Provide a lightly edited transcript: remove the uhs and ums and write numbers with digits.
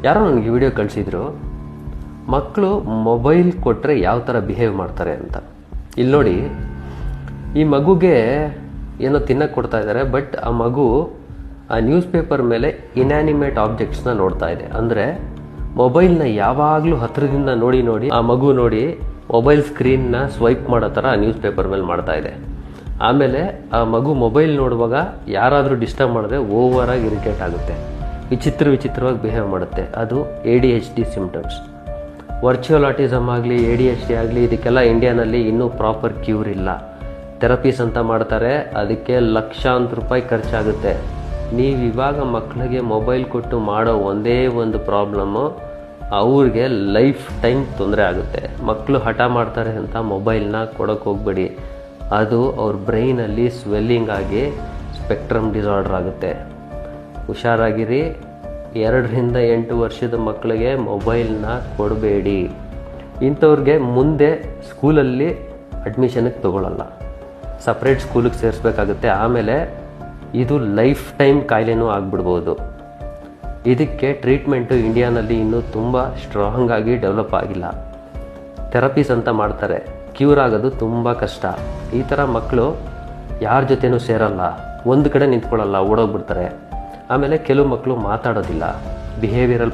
ಯಾರೋ ನನಗೆ ವಿಡಿಯೋ ಕಳಿಸಿದ್ರು, ಮಕ್ಕಳು ಮೊಬೈಲ್ ಕೊಟ್ಟರೆ ಯಾವ ಥರ ಬಿಹೇವ್ ಮಾಡ್ತಾರೆ ಅಂತ. ಇಲ್ಲಿ ನೋಡಿ, ಈ ಮಗುಗೆ ಏನೋ ತಿನ್ನಕ್ಕೆ ಕೊಡ್ತಾ ಇದ್ದಾರೆ, ಬಟ್ ಆ ಮಗು ಆ ನ್ಯೂಸ್ ಪೇಪರ್ ಮೇಲೆ ಇನ್ಯಾನಿಮೇಟ್ ಆಬ್ಜೆಕ್ಟ್ಸ್ನ ನೋಡ್ತಾ ಇದೆ. ಅಂದರೆ ಮೊಬೈಲ್ನ ಯಾವಾಗಲೂ ಹತ್ತಿರದಿಂದ ನೋಡಿ ನೋಡಿ ಆ ಮಗು ನೋಡಿ ಮೊಬೈಲ್ ಸ್ಕ್ರೀನ್ನ ಸ್ವೈಪ್ ಮಾಡೋ ಥರ ಆ ನ್ಯೂಸ್ ಪೇಪರ್ ಮೇಲೆ ಮಾಡ್ತಾ ಇದೆ. ಆಮೇಲೆ ಆ ಮಗು ಮೊಬೈಲ್ ನೋಡುವಾಗ ಯಾರಾದರೂ ಡಿಸ್ಟರ್ಬ್ ಮಾಡಿದ್ರೆ ಓವರಾಗಿ ಇರಿಟೇಟ್ ಆಗುತ್ತೆ, ವಿಚಿತ್ರವಾಗಿ ಬಿಹೇವ್ ಮಾಡುತ್ತೆ. ಅದು ADHD ಸಿಮ್ಟಮ್ಸ್. ವರ್ಚುವಲ್ ಆಟಿಸಮ್ ಆಗಲಿ, ADHD ಆಗಲಿ, ಇದಕ್ಕೆಲ್ಲ ಇಂಡಿಯಾನಲ್ಲಿ ಇನ್ನೂ ಪ್ರಾಪರ್ ಕ್ಯೂರ್ ಇಲ್ಲ. ಥೆರಪೀಸ್ ಅಂತ ಮಾಡ್ತಾರೆ, ಅದಕ್ಕೆ ಲಕ್ಷಾಂತರ ರೂಪಾಯಿ ಖರ್ಚಾಗುತ್ತೆ. ನೀವು ಇವಾಗ ಮಕ್ಕಳಿಗೆ ಮೊಬೈಲ್ ಕೊಟ್ಟು ಮಾಡೋ ಒಂದೇ ಒಂದು ಪ್ರಾಬ್ಲಮ್ಮು, ಅವ್ರಿಗೆ ಲೈಫ್ ಟೈಮ್ ತೊಂದರೆ ಆಗುತ್ತೆ. ಮಕ್ಕಳು ಹಠ ಮಾಡ್ತಾರೆ ಅಂತ ಮೊಬೈಲ್ನ ಕೊಡೋಕ್ಕೆ ಹೋಗ್ಬೇಡಿ. ಅದು ಅವ್ರ ಬ್ರೈನಲ್ಲಿ ಸ್ವೆಲ್ಲಿಂಗ್ ಆಗಿ ಸ್ಪೆಕ್ಟ್ರಮ್ ಡಿಸಾರ್ಡರ್ ಆಗುತ್ತೆ. ಹುಷಾರಾಗಿರಿ. 2 ರಿಂದ 8 ವರ್ಷದ ಮಕ್ಕಳಿಗೆ ಮೊಬೈಲ್ನ ಕೊಡಬೇಡಿ. ಇಂಥವ್ರಿಗೆ ಮುಂದೆ ಸ್ಕೂಲಲ್ಲಿ ಅಡ್ಮಿಷನ್ಗೆ ತಗೊಳ್ಳಲ್ಲ, ಸಪ್ರೇಟ್ ಸ್ಕೂಲಿಗೆ ಸೇರಿಸ್ಬೇಕಾಗುತ್ತೆ. ಆಮೇಲೆ ಇದು ಲೈಫ್ ಟೈಮ್ ಕಾಯಿಲೆನೂ ಆಗಿಬಿಡ್ಬೋದು. ಇದಕ್ಕೆ ಟ್ರೀಟ್ಮೆಂಟು ಇಂಡಿಯಾನಲ್ಲಿ ಇನ್ನೂ ತುಂಬ ಸ್ಟ್ರಾಂಗ್ ಆಗಿ ಡೆವಲಪ್ ಆಗಿಲ್ಲ. ಥೆರಪೀಸ್ ಅಂತ ಮಾಡ್ತಾರೆ, ಕ್ಯೂರ್ ಆಗೋದು ತುಂಬ ಕಷ್ಟ. ಈ ಥರ ಮಕ್ಕಳು ಯಾರ ಜೊತೆನೂ ಸೇರಲ್ಲ, ಒಂದು ಕಡೆ ನಿಂತ್ಕೊಳ್ಳಲ್ಲ, ಓಡೋಗ್ಬಿಡ್ತಾರೆ. ಆಮೇಲೆ ಕೆಲವು ಮಕ್ಕಳು ಮಾತಾಡೋದಿಲ್ಲ, ಬಿಹೇವಿಯರಲ್